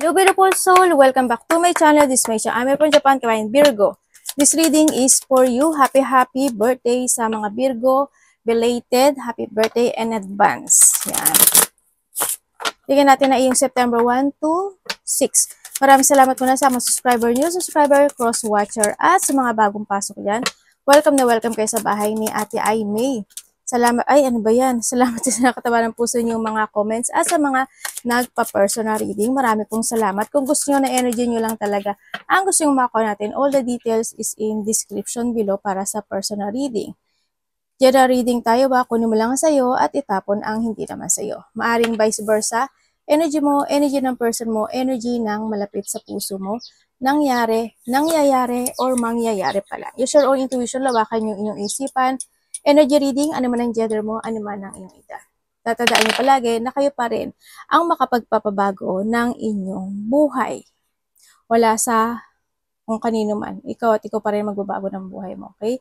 Hello beautiful soul, welcome back to my channel. This is my channel. I'm from Japan, kawain Virgo. This reading is for you. Happy birthday sa mga Virgo. Belated, happy birthday in advance. Yan. Tingnan natin na yung September 1 to 6. Maraming salamat muna sa mga subscriber, new subscriber, cross-watcher, at sa mga bagong pasok yan. Welcome na welcome kayo sa bahay ni Ate Aimee. Salamat, ay ano ba yan? Salamat sa nakataba ng puso niyong mga comments at sa mga nagpa-personal reading. Marami pong salamat. Kung gusto niyo na energy niyo lang talaga, ang gusto niyo makuha natin, all the details is in description below para sa personal reading. General reading tayo ba? Kunin mo lang sa'yo at itapon ang hindi naman sa'yo. Maaring vice versa. Energy mo, energy ng person mo, energy ng malapit sa puso mo, nangyayari, or mangyayari pala. Use your own intuition, lawakan yung inyong isipan. Energy reading, ano man ang gender mo, ano man ang iyong edad. Tatandaan niyo palagi na kayo pa rin ang makapagpapabago ng inyong buhay. Wala sa kung kanino man. Ikaw at ikaw pa rin magbabago ng buhay mo. Okay?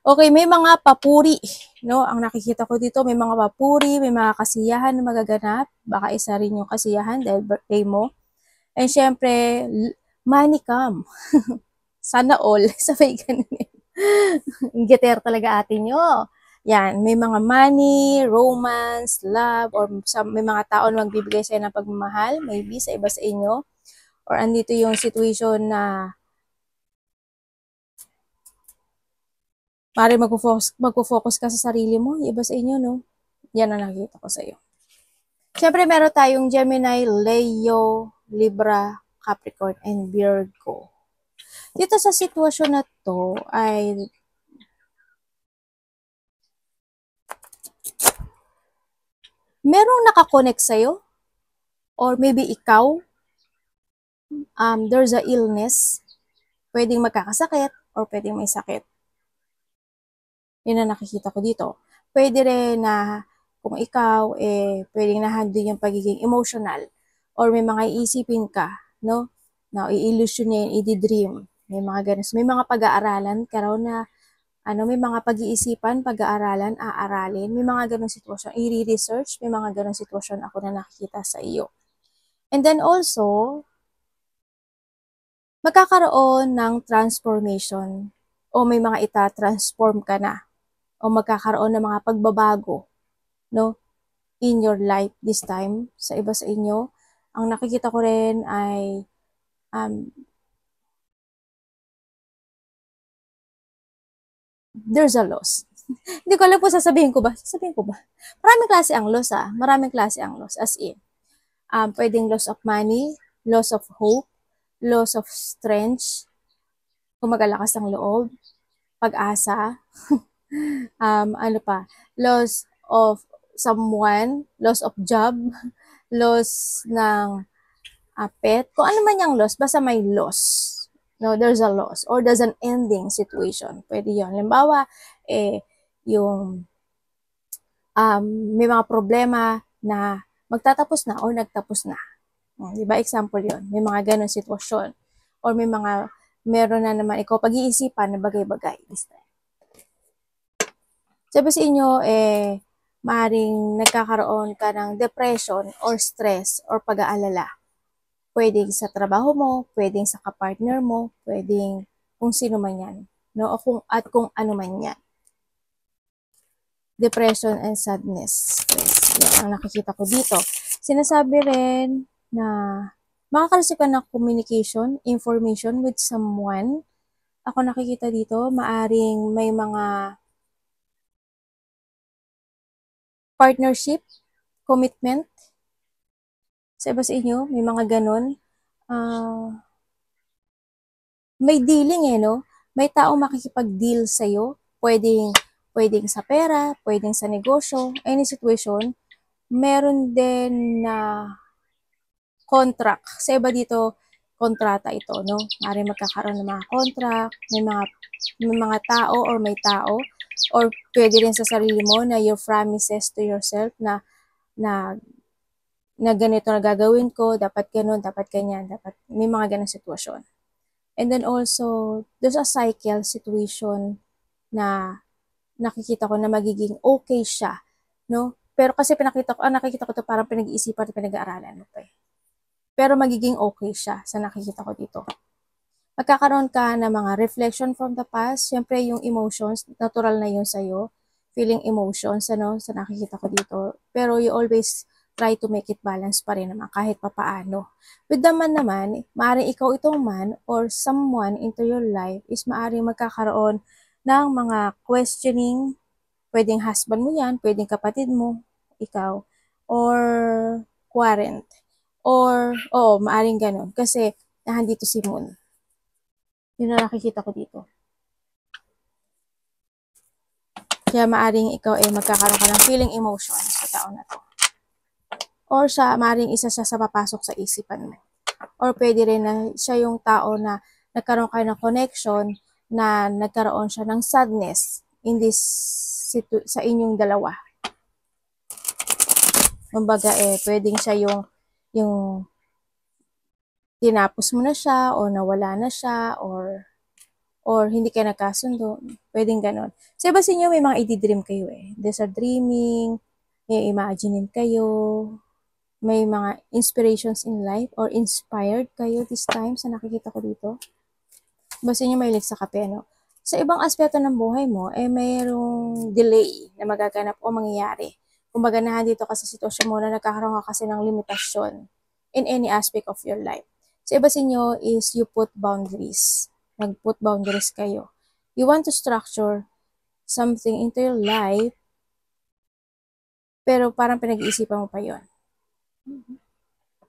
Okay, may mga papuri. No? Ang nakikita ko dito, may mga papuri, may mga kasiyahan na magaganap. Baka isa rin yung kasiyahan dahil birthday mo. And syempre, money come. Sana all. Sabay ganun. Gitter talaga atin nyo. Yan, may mga money, romance, love, or may mga tao na magbibigay sa'yo ng pagmamahal, maybe sa iba sa inyo. Or andito yung situation na maaari magpo-focus ka sa sarili mo, yung iba sa inyo, no? Yan ang nakikita ko sa'yo. Siyempre, meron tayong Gemini, Leo, Libra, Capricorn, and Virgo. Dito sa sitwasyon na to ay merong nakakonect sa'yo or maybe ikaw, there's a illness, pwedeng magkakasakit or pwedeng may sakit. Yun ang nakikita ko dito. Pwede rin na kung ikaw, pwedeng na-handle yung pagiging emotional or may mga iisipin ka, no? Na i-illusionin, i-dream. May mga ganun. May mga pag-aaralan ka raw na may mga pag-iisipan, pag-aaralan, aaralin. May mga ganung sitwasyon. I-research, may mga ganung sitwasyon ako na nakikita sa iyo. And then also, magkakaroon ng transformation o may mga ita-transform ka na o magkakaroon ng mga pagbabago, no? In your life this time, sa iba sa inyo. Ang nakikita ko rin ay there's a loss. Hindi ko alam po sasabihin ko ba. Maraming klase ang loss Maraming klase ang loss. As in, pwedeng loss of money, loss of hope, loss of strength, kung magalakas ang loob, pag-asa, ano pa, loss of someone, loss of job, loss ng pet, kung ano man yung loss, basta may loss. No, there's a loss or there's an ending situation. Pwede yun. Halimbawa, yung may mga problema na magtatapos na or nagtapos na. Diba? Example yun. May mga ganun sitwasyon. Or meron na naman ikaw pag-iisipan na bagay-bagay this time. Sabi sa inyo, maaaring nagkakaroon ka ng depression or stress or pag-aalala. Pwedeng sa trabaho mo, pwedeng sa kapartner mo, pwedeng kung sino man yan. No? At kung ano man yan. Depression and sadness. Stress. Yan ang nakikita ko dito. Sinasabi rin na makakareceive ka ng communication, information with someone. Ako nakikita dito, maaring may mga partnership, commitment. Sa iba sa inyo, may mga ganun. May dealing no? May taong makikipag-deal sa'yo. Pwedeng sa pera, pwedeng sa negosyo, any situation. Meron din na contract. Sa iba dito, kontrata ito, no? Maaring magkakaroon ng mga contract, may mga tao or may tao, or pwede rin sa sarili mo na your promises to yourself na ganito na gagawin ko, dapat ganun, dapat ganyan, dapat may mga ganang sitwasyon. And then also, there's a cycle situation na nakikita ko na magiging okay siya, no? Pero kasi nakikita ko to parang pinag-iisipan at pinag-aaralan mo pa pero magiging okay siya sa nakikita ko dito. Magkakaroon ka ng mga reflection from the past. Siyempre, yung emotions, natural na yun sa'yo. Feeling emotions, ano, sa nakikita ko dito. Pero you always try to make it balance pa rin naman, kahit papaano. With the man naman, maaaring ikaw itong man or someone into your life is maaaring magkakaroon ng mga questioning. Pwedeng husband mo yan, pwedeng kapatid mo, ikaw, or quarrent. Or, oo, maaaring ganun. Kasi, nahandito si Moon. Yun na nakikita ko dito. Kaya maaring ikaw ay magkakaroon ka ng feeling emotions sa tao na to. Or maaring isa siya sa papasok sa isipan mo. Or pwede rin na siya yung tao na nagkaroon kayo ng connection na nagkaroon siya ng sadness in this sa inyong dalawa. Kumbaga pwedeng siya yung tinapos mo na siya or nawala na siya or hindi kayo nagkasundo, pwedeng ganon. Sa iba sa inyo, may mga i-dream kayo There's a dreaming, may imaginein kayo, may mga inspirations in life or inspired kayo this time sa nakikita ko dito. Basta inyo mahilig sa kape, no? Sa ibang aspeto ng buhay mo, mayroong delay na magaganap o mangyayari. Kumbaga dito ka sa sitwasyon mo na nagkakaroon ka kasi ng limitasyon in any aspect of your life. Sa iba sa inyo is you put boundaries. Nag-put boundaries kayo. You want to structure something into your life, pero parang pinag-iisipan mo pa yon.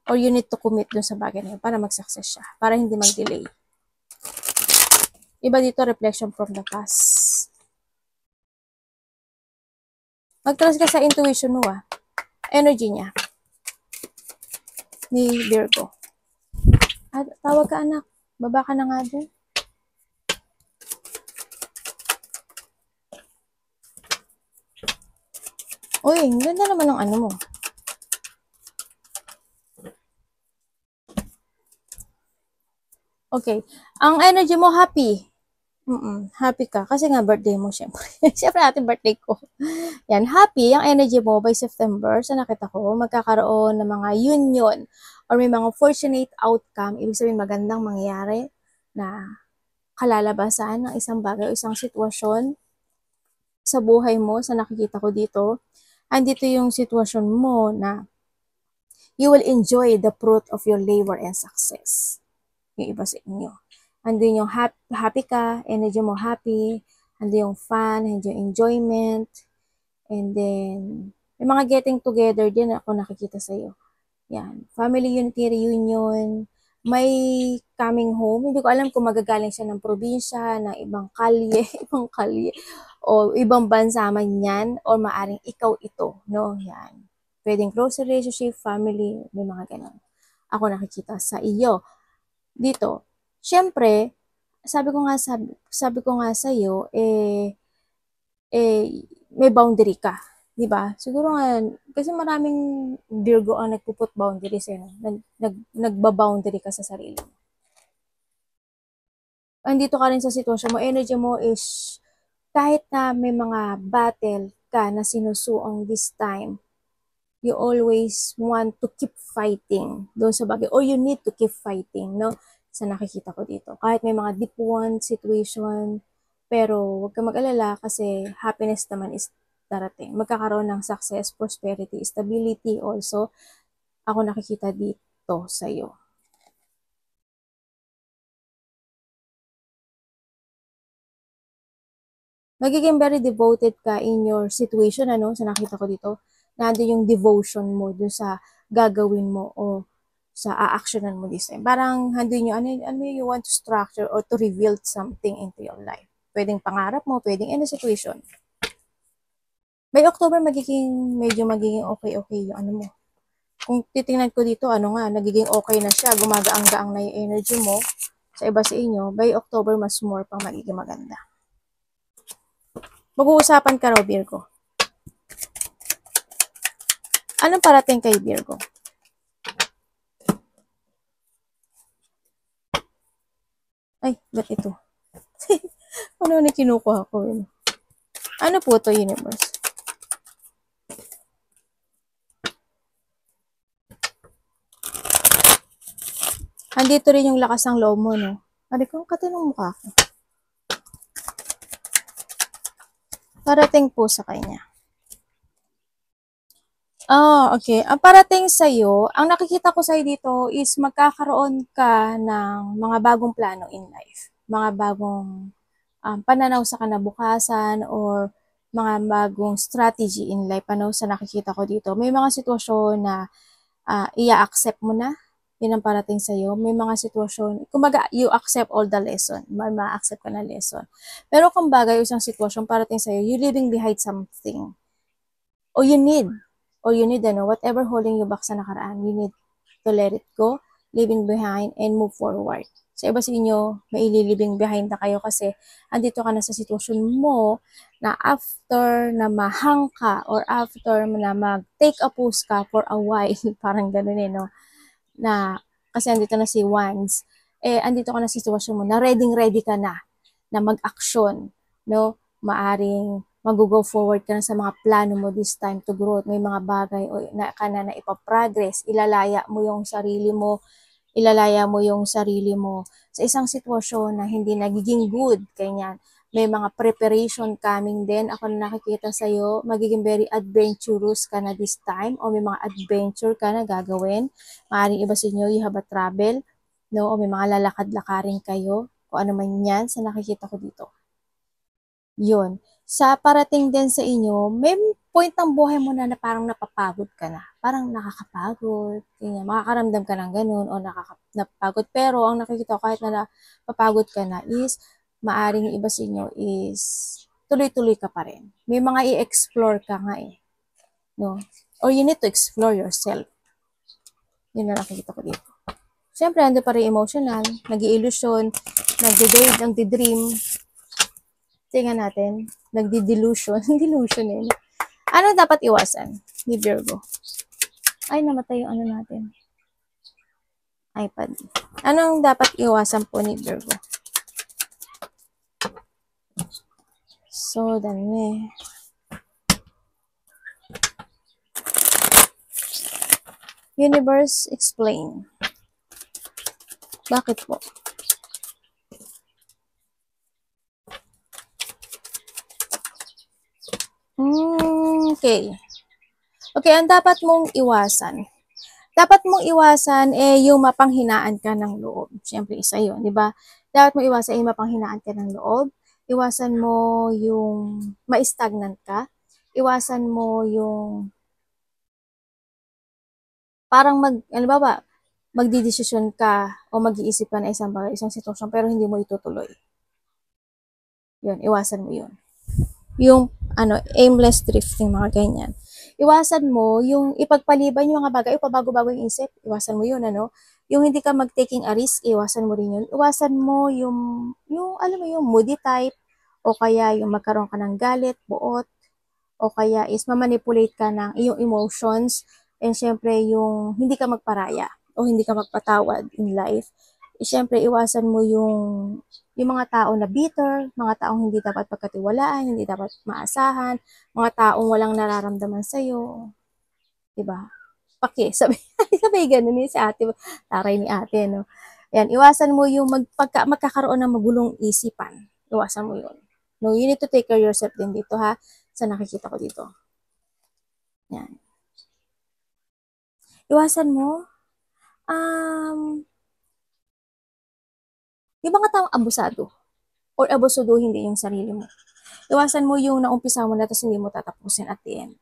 Or you need to commit dun sa bagay na yun para mag-success siya, para hindi mag-delay. Iba dito, reflection from the past. Mag-trust ka sa intuition mo energy niya. Ni Virgo. Tawag ka anak, baba ka na nga dun. Uy, ganda naman ng ano mo. Okay. Ang energy mo, happy. Happy ka. Kasi nga, birthday mo, syempre. Syempre, ating birthday ko. Yan, happy. Ang energy mo by September, sa nakita ko, magkakaroon ng mga union or may mga fortunate outcome. Ibig sabihin, magandang mangyayari na kalalabasan ng isang bagay o isang sitwasyon sa buhay mo, sa nakikita ko dito. Andito yung sitwasyon mo na you will enjoy the fruit of your labor and success. Yung iba sa inyo. Andun yung happy ka, energy mo happy, andun yung fun, andun yung enjoyment, and then, may mga getting together din ako nakikita sa iyo. Yan. Family unity reunion, may coming home. Hindi ko alam kung magagaling siya ng probinsya, ng ibang kalye, o ibang bansa man yan, or maaring ikaw ito, no? Yan. Pwedeng close relationship, family, may mga ganun. Ako nakikita sa iyo. Dito, syempre, sabi ko nga sa iyo, may boundary ka, 'di ba? Siguro nga kasi maraming Virgo ang nagpuput boundaries nagba-boundary ka sa sarili mo. Andito ka rin sa sitwasyon mo, energy mo is kahit na may mga battle ka na sinusuong this time, you always want to keep fighting doon sa bagay, or you need to keep fighting, no? Sa nakikita ko dito. Kahit may mga deep one situation, pero huwag ka mag-alala kasi happiness naman is darating. Magkakaroon ng success, prosperity, stability also. Ako nakikita dito sa iyo. Magiging very devoted ka in your situation, ano, sa nakita ko dito. Nandun yung devotion mo dun sa gagawin mo o sa a-actionan mo this time. Parang handun yung ano you want to structure or to reveal something into your life. Pwedeng pangarap mo, pwedeng any situation. By October, medyo magiging okay yung ano mo. Kung titingnan ko dito, nagiging okay na siya, gumagaang-gaang na yung energy mo. Sa iba sa inyo, by October, mas more pang magiging maganda. Mag-uusapan ka raw, Virgo. Anong parating kay Virgo? Ay, ba't ito? Ano na kinukuha ko yun? Ano po to, universe? Andito rin yung lakas ng loob mo, no? Ari ko, katinong mukha ko. Parating po sa kanya. Okay. Ang parating sa'yo, ang nakikita ko sa'yo dito is magkakaroon ka ng mga bagong plano in life. Mga bagong pananaw sa kinabukasan or mga bagong strategy in life. Ano sa nakikita ko dito. May mga sitwasyon na i-accept mo na. Yun ang parating sa'yo. May mga sitwasyon, kumbaga, you accept all the lesson. May ma-accept ka na lesson. Pero kumbaga, yung isang sitwasyon parating sa'yo, you leaving behind something. O you need, whatever holding you back sa nakaraan, you need to let it go, leaving behind, and move forward. Sa iba sa inyo, may ililibing behind na kayo kasi andito ka na sa sitwasyon mo na after na mahang ka or after na mag-take a pause ka for a while, parang ganun no? Na, kasi andito na si Wands, andito ka na sa sitwasyon mo na ready ka na mag-action, no? Maaring mag-go forward ka na sa mga plano mo this time to grow. May mga bagay na ka na ipaprogress, ilalaya mo yung sarili mo sa isang sitwasyon na hindi nagiging good, ganyan. May mga preparation coming din. Ako na nakikita sa'yo, magiging very adventurous ka na this time o may mga adventure ka na gagawin. Maaaring iba sa inyo, you have a travel, no? O may mga lalakad-lakarin kayo, o ano man yan sa nakikita ko dito. Yun. Sa parating din sa inyo, may point ng buhay mo na parang napapagod ka na. Parang nakakapagod. Ganyan. Makakaramdam ka ng ganun o napapagod. Pero ang nakikita ko kahit na napapagod ka na is maaring iba sa inyo is tuloy-tuloy ka pa rin. May mga i-explore ka nga no? Or you need to explore yourself. Yun na nakikita ko dito. Siyempre, ando pa rin emotional, nag-i-illusion, nagdi-dream. Tingnan natin, nagdi-delusion. Delusion Ano dapat iwasan ni Virgo? Ay, namatay yung ano natin. iPad. Anong dapat iwasan po ni Virgo? So, dami. Universe, explain. Bakit po? Okay. Okay, ang dapat mong iwasan. Dapat mong iwasan yung mapanghinaan ka ng loob. Siyempre, isa yun, di ba? Dapat mong iwasan yung mapanghinaan ka ng loob. Iwasan mo yung ma-stagnant ka. Iwasan mo yung parang magdidesisyon ka o mag-iisip ka na isang sitwasyon pero hindi mo itutuloy. Yun, iwasan mo yun. Yung aimless drifting, mga ganyan. Iwasan mo yung ipagpaliban yung mga bagay, pabago-bago yung isip, iwasan mo yun, yung hindi ka mag-taking a risk, iwasan mo rin yun. Iwasan mo yung alam mo yung moody type, o kaya yung magkaroon ka ng galit, buot, o kaya is mamanipulate ka ng iyong emotions, and syempre yung hindi ka magparaya, o hindi ka magpatawad in life. Syempre, iwasan mo yung mga tao na bitter, mga taong hindi dapat pagkatiwalaan, hindi dapat maasahan, mga taong walang nararamdaman sa'yo. Diba? Sabi ganun si ate, taray ni ate, no? Yan, iwasan mo yung magkakaroon ng magulong isipan. Iwasan mo yun. No, you need to take care of yourself din dito, ha? Sa nakikita ko dito. Yan. Iwasan mo, yung mga taong abusado or abusuduhin din yung sarili mo. Iwasan mo yung naumpisa mo na tapos hindi mo tatapusin at the end.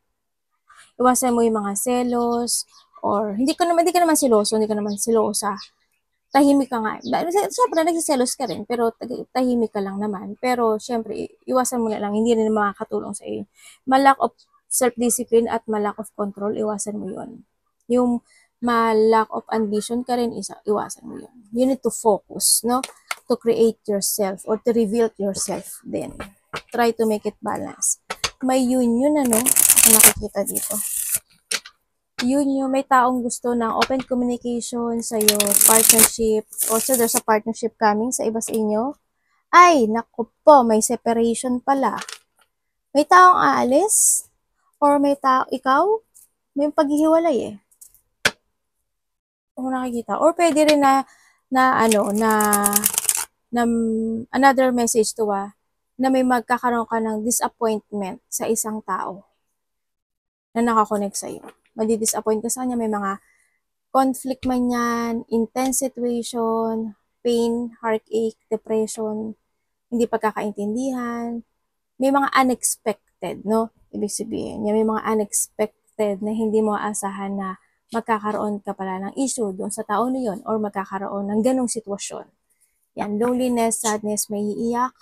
Iwasan mo yung mga selos or hindi ka naman seloso, hindi ka naman selosa. Tahimik ka nga. Siyempre, nagsiselos ka rin, pero tahimik ka lang naman. Pero, siyempre, iwasan mo na lang, hindi rin makakatulong sa iyo. Lack of self-discipline at lack of control, iwasan mo yun. Yung lack of ambition ka rin, iwasan mo yun. You need to focus, no? To create yourself or to reveal yourself then. Try to make it balance. May union, nakikita dito. Union, may taong gusto ng open communication sa iyo, partnership, also there's a partnership coming sa iba sa inyo. Ay, naku po, may separation pala. May taong aalis? Or may ikaw? May paghihiwalay Kung nakikita. Or pwede rin na na another message to na may magkakaroon ka ng disappointment sa isang tao na nakakonect sa'yo. Madi-disappoint ka sa kanya, may mga conflict man yan, intense situation, pain, heartache, depression, hindi pagkakaintindihan, may mga unexpected, no? Ibig sabihin, may mga unexpected na hindi mo aasahan na magkakaroon ka pala ng issue doon sa tao na yun or magkakaroon ng ganong sitwasyon. Yan, loneliness, sadness, may iiyak,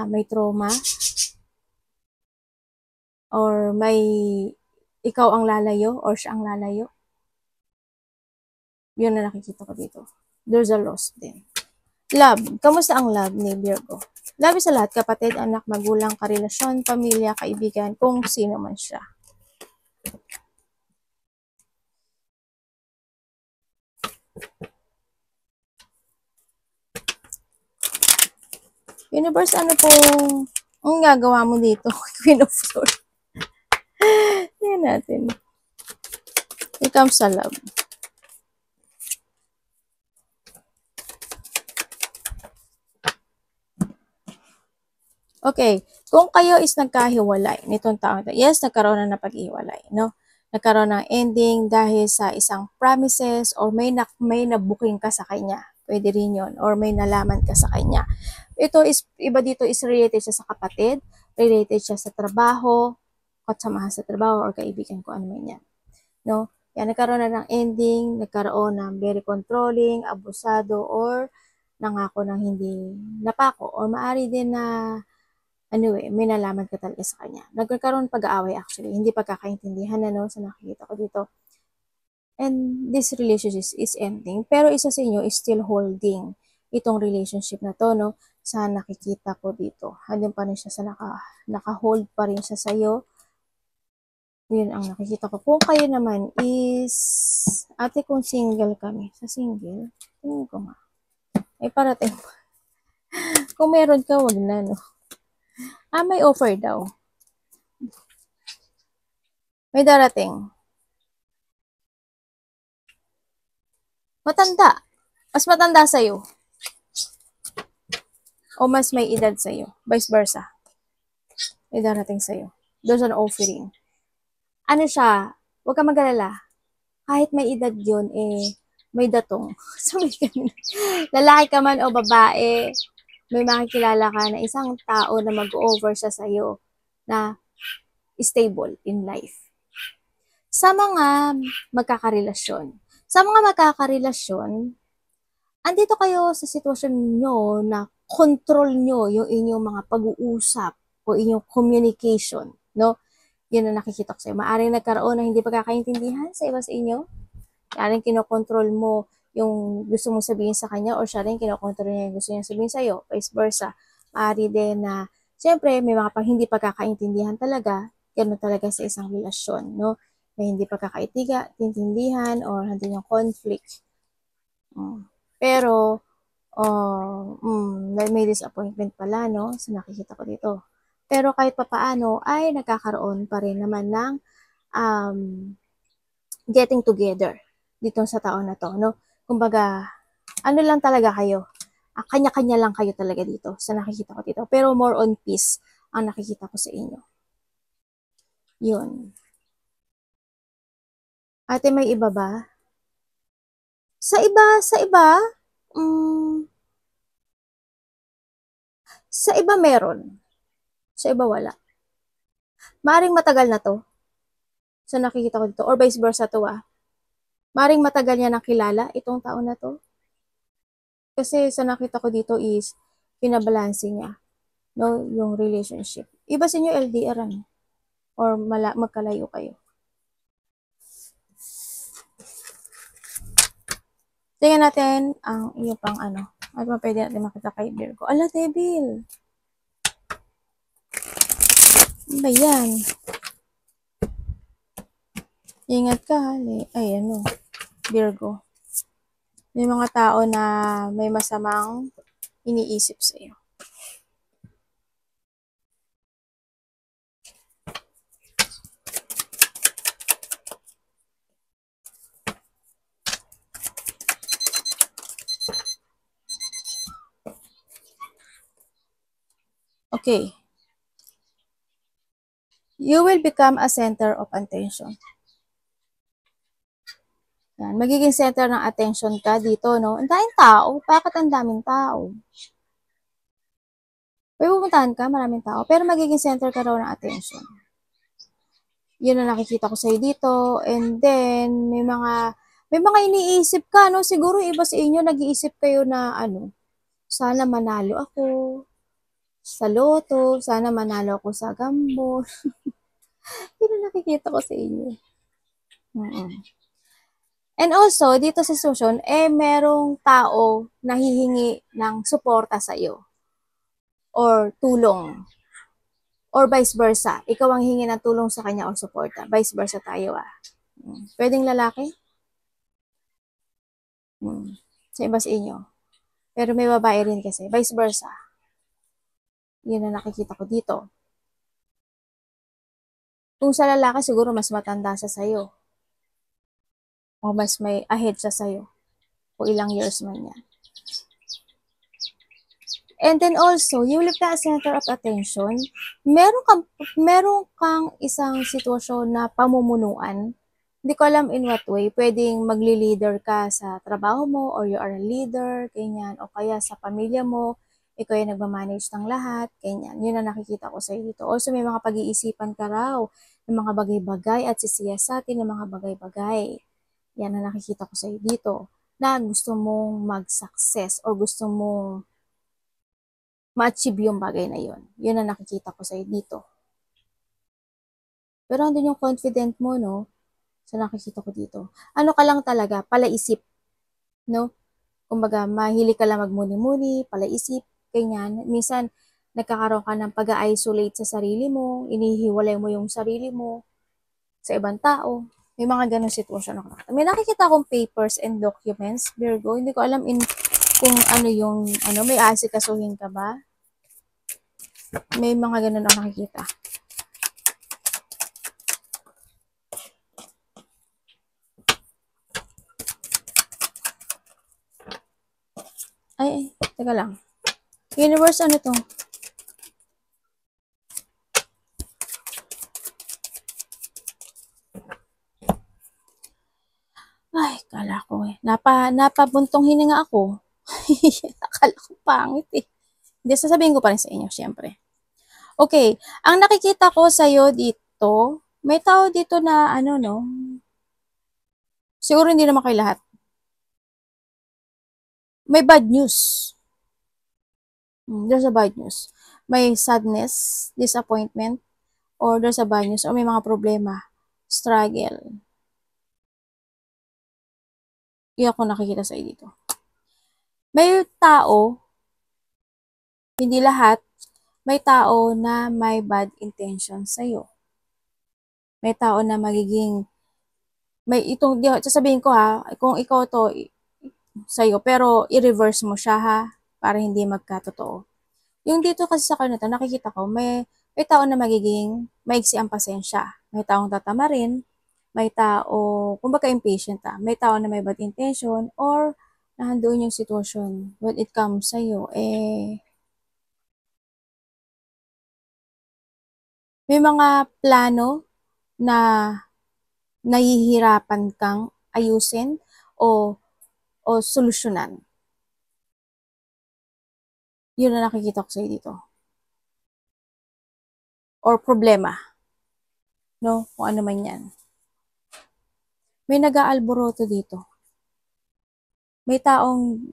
may trauma, or may ikaw ang lalayo or siya ang lalayo. Yun na nakikita ko dito. There's a loss din. Love. Kamusta ang love ni Virgo? Love sa lahat, kapatid, anak, magulang, karelasyon, pamilya, kaibigan, kung sino man siya. Universe, ano pong ang gagawa mo dito? Queen of Swords. Yan natin. Here comes sa love. Okay, kung kayo is nagkahiwalay nitong taon, yes, nagkaroon na ng pag-iwalay, no? Nagkaroon ng ending dahil sa isang promises or may nabuking ka sa kanya. Pwede rin yun. Or may nalaman ka sa kanya. Ito is, iba dito is related siya sa kapatid, related siya sa trabaho, katsamahan sa trabaho or kaibigan ko, ano man yan. No? Yan, nagkaroon na ng ending, nagkaroon ng very controlling, abusado, or nangako ng hindi napako. Or maari din na may nalaman ka talaga sa kanya. Nagkakaroon pag-aaway actually, hindi pagkakaintindihan na sa nakikita ko dito. And this relationship is ending, pero isa sa inyo is still holding itong relationship na to, no? Sa nakikita ko dito. Andun pa rin siya sa naka-hold pa rin siya sa'yo. Yun ang nakikita ko. Kung kayo naman is, ate kung single kami, sa single, tingin ko nga. Ay parating. Kung meron ka, wag na, no? May offer daw. May darating. Matanda. Mas matanda sa'yo. O mas may edad sa'yo. Vice versa. May darating sa'yo. There's an offering. Ano siya? Huwag ka mag-alala. Kahit may edad yun, may datong. So, lalaki ka man o babae, may makikilala ka na isang tao na mag-over siya sa'yo na stable in life. Sa mga magkakarelasyon. Andito kayo sa sitwasyon nyo na control nyo yung inyong mga pag-uusap o inyong communication, no? Yun ang nakikita ko sa'yo. Maaring nagkaroon ng hindi pagkakaintindihan sa iba sa inyo. Maaring kinokontrol mo yung gusto mong sabihin sa kanya or siya rin kinokontrol niya yung gusto niya sabihin sa'yo. Vice versa. Maaari din na, siyempre, may mga hindi pagkakaintindihan talaga. Ganun talaga sa isang relasyon, no? May hindi pagkakaintindihan or hindi yung conflict. Pero, may disappointment pala, no? So, nakikita ko dito. Pero kahit papaano ay nagkakaroon pa rin naman ng getting together dito sa taon na to, no? Kumbaga, ano lang talaga kayo? Kanya-kanya lang kayo talaga dito sa nakikita ko dito. Pero more on peace ang nakikita ko sa inyo. Yun. Ate, may iba ba? Sa iba, sa iba meron. Sa iba wala. Maaring matagal na to. So nakikita ko dito. Or vice versa to Maaring matagal niya nang kilala itong tao na to. Kasi sa nakita ko dito is pinabalanse niya, no, yung relationship. Iba sa inyo LDR or magkalayo kayo. Tingnan natin ang iyo pang ano. At pwede natin makita kay Virgo. Ala, Devil! Ano ba yan? Ingat ka, ay ano, Virgo. May mga tao na may masamang iniisip sa iyo. Okay. You will become a center of attention. Yan. Magiging center ng attention ka dito, no? Ang daming tao. Bakit ang daming tao? May pupuntahan ka, maraming tao, pero magiging center ka raw ng attention. Yun ang nakikita ko sa'yo dito. And then, may mga iniisip ka, no? Siguro iba sa inyo, nag-iisip kayo na, sana manalo ako sa loto, sana manalo ako sa gambol. Yun ang nakikita ko sa inyo. And also, dito sa sitwasyon, merong tao na hihingi ng suporta sa iyo or tulong or vice versa. Ikaw ang hingi ng tulong sa kanya o suporta. Vice versa tayo Pwedeng lalaki? Sa iba sa inyo. Pero may babae rin kasi. Vice versa. Yun ang nakikita ko dito. Kung sa lalaki, siguro mas matanda siya sa'yo. O mas may ahead siya sa'yo. O ilang years man yan. And then also, you will become a center of attention. Meron kang isang sitwasyon na pamumunuan. Hindi ko alam in what way. Pwedeng magli-leader ka sa trabaho mo or you are a leader, ganyan. O kaya sa pamilya mo, ikaw yung nagmamanage ng lahat, ganyan. Yun ang nakikita ko sa dito. Also, may mga pag-iisipan ka raw ng mga bagay-bagay at sisiyasatin ng mga bagay-bagay. Yan ang nakikita ko sa dito. Na gusto mong mag-success or gusto mong ma-achieve yung bagay na yun. Yun ang nakikita ko sa'yo dito. Pero andun yung confident mo, no? So, nakikita ko dito. Ano ka lang talaga, palaisip, no? Kumbaga, mahilig ka lang magmuni-muni, palaisip, ganyan. Minsan, nagkakaroon ka ng pag-isolate sa sarili mo, inihiwalay mo yung sarili mo sa ibang tao. May mga ganong sitwasyon ako. May nakikita akong papers and documents, Virgo. Hindi ko alam kung may aasikasuhin ka ba? May mga ganun ako nakikita. Ay, teka lang. Universe, ano to? Ay, kala ko napabuntong hininga ako. Akala ko pangit Hindi, sasabihin ko pa rin sa inyo, syempre. Okay, ang nakikita ko sa'yo dito, may tao dito na, siguro hindi naman kayo lahat. May bad news. There's a bad news. May sadness, disappointment, or there's a bad news, or may mga problema, struggle. Iyan ako nakikita sa dito. May tao, hindi lahat, may tao na may bad intention sa'yo. May tao na sasabihin ko kung ikaw to sa'yo, pero i-reverse mo siya para hindi magkatotoo. Yung dito kasi sa kanito, nakikita ko, may tao na magiging maiksi ang pasensya. May taong tatama rin, may tao, kumbaga impatient may tao na may bad intention, or nahandoon yung sitwasyon when it comes sa'yo, may mga plano na nahihirapan kang ayusin o solusyonan. Yun na nakikita ko sa'yo dito. Or problema. No? Kung ano man yan. May nag-aalboroto dito. May taong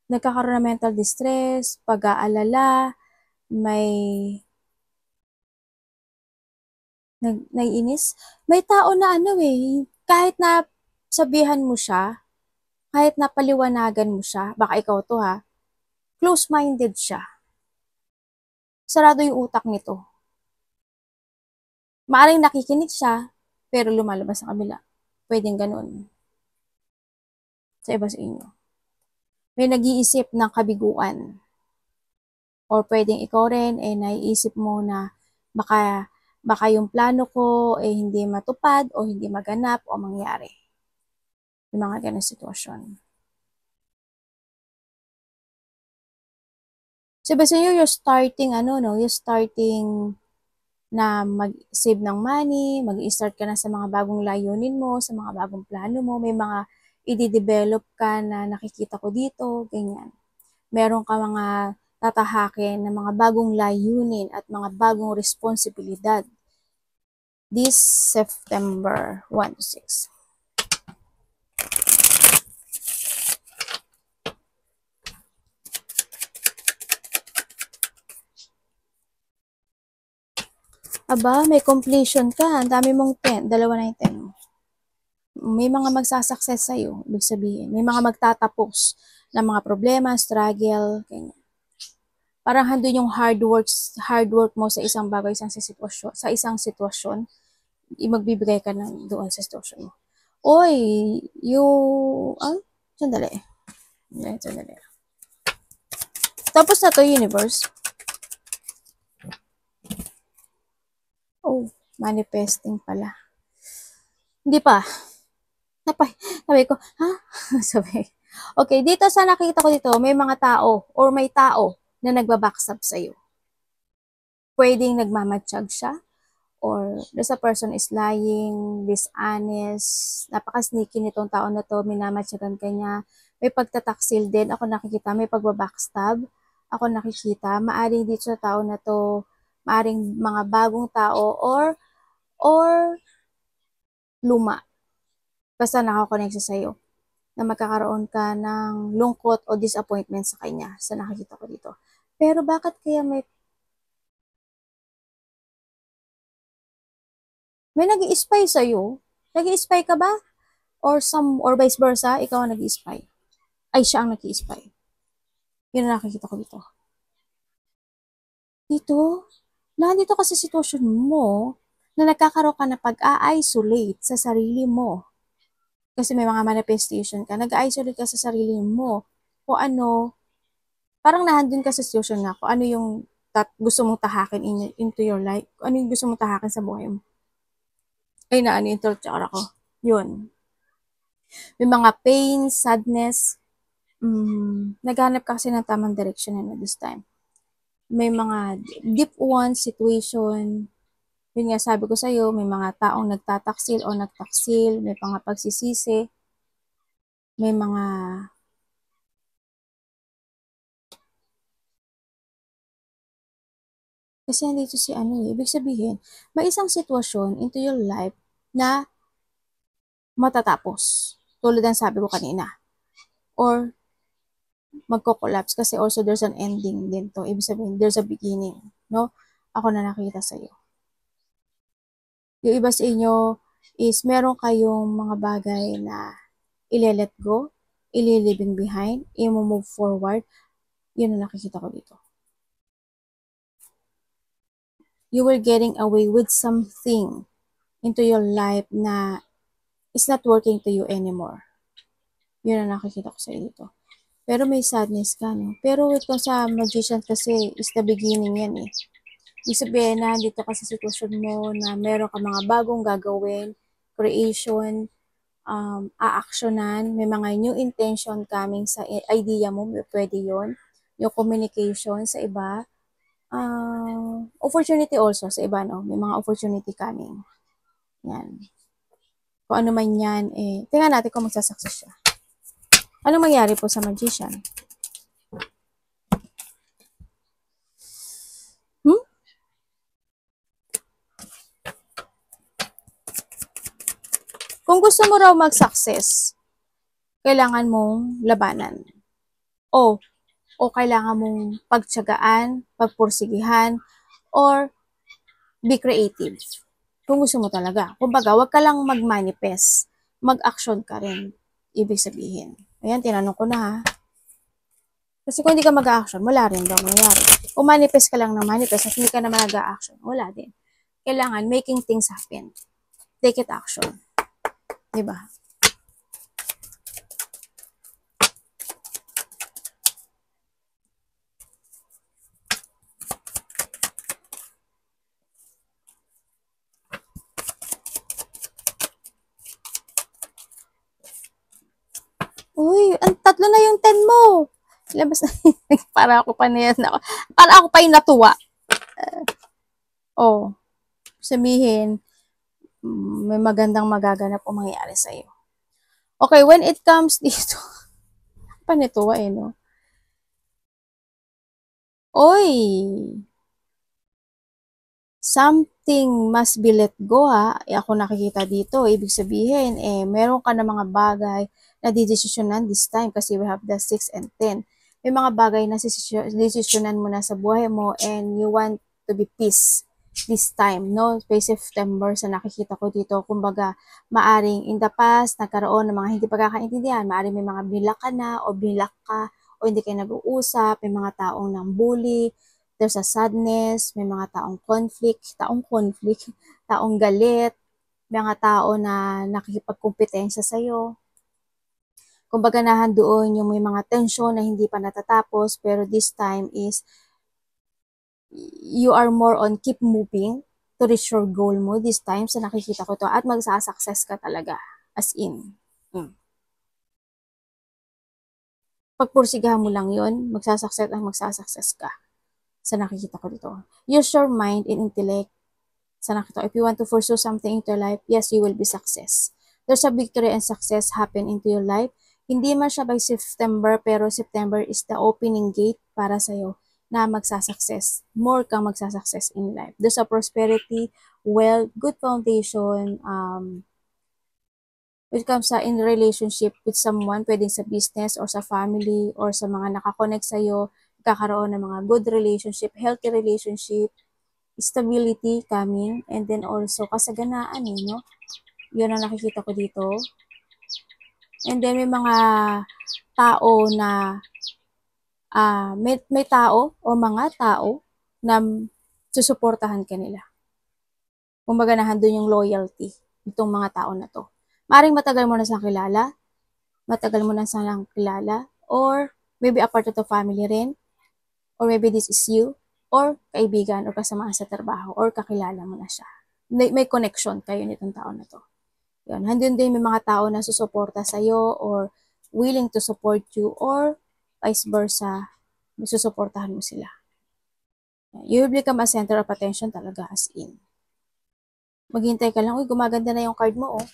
nagkakaroon ng mental distress, pag-aalala, may naiinis. May tao na kahit na sabihan mo siya, kahit na paliwanagan mo siya, baka ikaw to close-minded siya. Sarado yung utak nito. Maaring nakikinig siya, pero lumalabas sa kabila. Pwedeng ganun. Sa iba sa inyo. May nag-iisip ng kabiguan. Or pwedeng ikaw rin, naiisip mo na baka yung plano ko hindi matupad o hindi maganap o mangyari. Yung mga ganun sitwasyon. So, basta you're starting, you're starting na mag-save ng money, mag-start ka na sa mga bagong layunin mo, sa mga bagong plano mo, may mga i-develop ka na nakikita ko dito, ganyan. Meron ka mga tatahakin na mga bagong layunin at mga bagong responsibilidad this September 1 to 6. Aba, may completion ka. Ang dami mong 10. Dalawa na yung 10 mo. May mga magsasucess sa'yo, ibig sabihin. May mga magtatapos ng mga problema, struggle, ganyan. Parang handun yung hard work mo sa isang bagay, sa isang sitwasyon, magbibigay ka ng doon sa sitwasyon mo. Oy, sandali. Sandali. Tapos na to, universe. Oh, manifesting pala. Hindi pa. Sabi ko, ha? Sabi. Okay, dito sa nakita ko dito, may mga tao or may tao na nagbabackstab sa'yo. Pwedeng nagmamatsyag siya or there's a person is lying, dishonest, napaka-sneaky nitong tao na to, minamatsyagan ka niya. May pagtataksil din, ako nakikita, may pagbabackstab, ako nakikita, maaring dito sa tao na to, maaring mga bagong tao or luma. Basta nakakonect sa sa'yo na magkakaroon ka ng lungkot o disappointment sa kanya sa nakikita ko dito. Pero bakit kaya may nag-i-spy sa'yo? Nag-i-spy ka ba? Or vice versa, ikaw ang nag-i-spy? Ay, siya ang nag-i-spy. Yun ang nakikita ko dito. Nandito ka sa sitwasyon mo na nagkakaroon ka na pag-a-isolate sa sarili mo. Kasi may mga manifestation ka, nag-isolate ka sa sarili mo. O parang nahandun ka sa sitwasyon na kung ano yung gusto mong tahakin into your life, ano yung gusto mong tahakin sa buhay mo. Ay, na-intro chakra ko. Yun. May mga pain, sadness, naghanap ka kasi ng tamang direction na this time. May mga deep one situation, yun nga sabi ko sa'yo, may mga taong nagtataksil o nagtaksil, may mga pagsisisi, may mga kasi nandito si ibig sabihin, may isang sitwasyon into your life na matatapos. Tulad ng sabi ko kanina. Or magko-collapse kasi also there's an ending din to. Ibig sabihin, there's a beginning. No? Ako na nakita sa'yo. Yung iba sa inyo is meron kayong mga bagay na ile-let go, ili-leaving behind, i-move forward. Yun ang nakikita ko dito. You were getting away with something into your life na is not working to you anymore. Yun ang nakikita ko sa dito. Pero may sadness ka, no? Pero ito sa magician kasi is the beginning yan eh. Ibig sabihin na dito ka sa sitwasyon mo na meron ka mga bagong gagawin, creation, aaksyonan, may mga new intention coming sa idea mo, pwede yon. Yung communication sa iba, opportunity also sa iba, no? May mga opportunity coming. Yan. Kung ano man yan, tingnan natin kung magsasucess siya. Anong mangyari po sa magician? Kung gusto mo raw mag-success, kailangan mong labanan. O kailangan mong pagtiyagaan, pagpursigihan, or be creative. Kung gusto mo talaga. Kumbaga, wag ka lang mag-manifest. Mag-action ka rin. Ibig sabihin. Ayan, tinanong ko na ha. Kasi kung hindi ka mag-action, wala rin daw mangyayari. Kung manifest ka lang ng manifest at hindi ka naman nag-action, wala din. Kailangan making things happen. Take it action. Diba? Uy, ang tatlo na yung 10 mo. Labas na. Para ako pa niyan. Para ako pa yung natuwa. Oh, sabihin, may magandang magaganap o mangyayari sa'yo. Okay, when it comes dito, panituwa eh, no? Oy! Something must be let go ha. Ako nakikita dito. Ibig sabihin, meron ka na mga bagay na didesisyonan this time kasi we have the 6 and 10. May mga bagay na desisyonan mo na sa buhay mo and you want to be peace this time, no? By September sa nakikita ko dito. Kumbaga, maaring in the past, nagkaroon ng mga hindi pagkakaintindihan. Maaring may mga binilak ka na o binilak ka o hindi kayo nag-uusap. May mga taong nang bully, there's a sadness, may mga taong conflict, taong galit, mga tao na nakikipagkumpetensya sa'yo. Kumbaga nahandoon yung may mga tensyon na hindi pa natatapos, pero this time is, you are more on keep moving to reach your goal mo this time sa nakikita ko to at magsasuccess ka talaga, as in. Pagpursigahan mo lang yun, magsasuccess ka. Sa nakikita ko dito. Use your mind and intellect. Sa nakikita, if you want to pursue something into your life, yes, you will be success. There's a victory and success happen into your life. Hindi man siya by September, pero September is the opening gate para sa'yo na magsasuccess. More kang magsasuccess in life. There's a prosperity, wealth, good foundation, when it comes sa in relationship with someone, pwedeng sa business or sa family or sa mga nakakonect sa'yo, kakaroon ng mga good relationship, healthy relationship, stability coming, and then also kasaganaan no? Yun ang nakikita ko dito. And then may mga tao na may tao o mga tao na susuportahan ka nila. Kumbaga nahandun yung loyalty itong mga tao na to. Maring matagal mo na silang kilala, or maybe a part of the family rin, or maybe this is you, or kaibigan, or kasamaan sa trabaho, or kakilala mo na siya. May connection kayo nitong tao na to. Yun. Handun din may mga tao na susuporta sa'yo, or willing to support you, or vice versa, susuportahan mo sila. You will become a center of attention talaga, as in. Maghintay ka lang, uy, gumaganda na yung card mo, oh.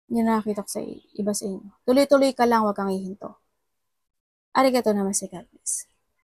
Yun nakakita ko sa iba sa inyo. Tuloy-tuloy ka lang, wag kang hihinto. Arigato namaste, God bless.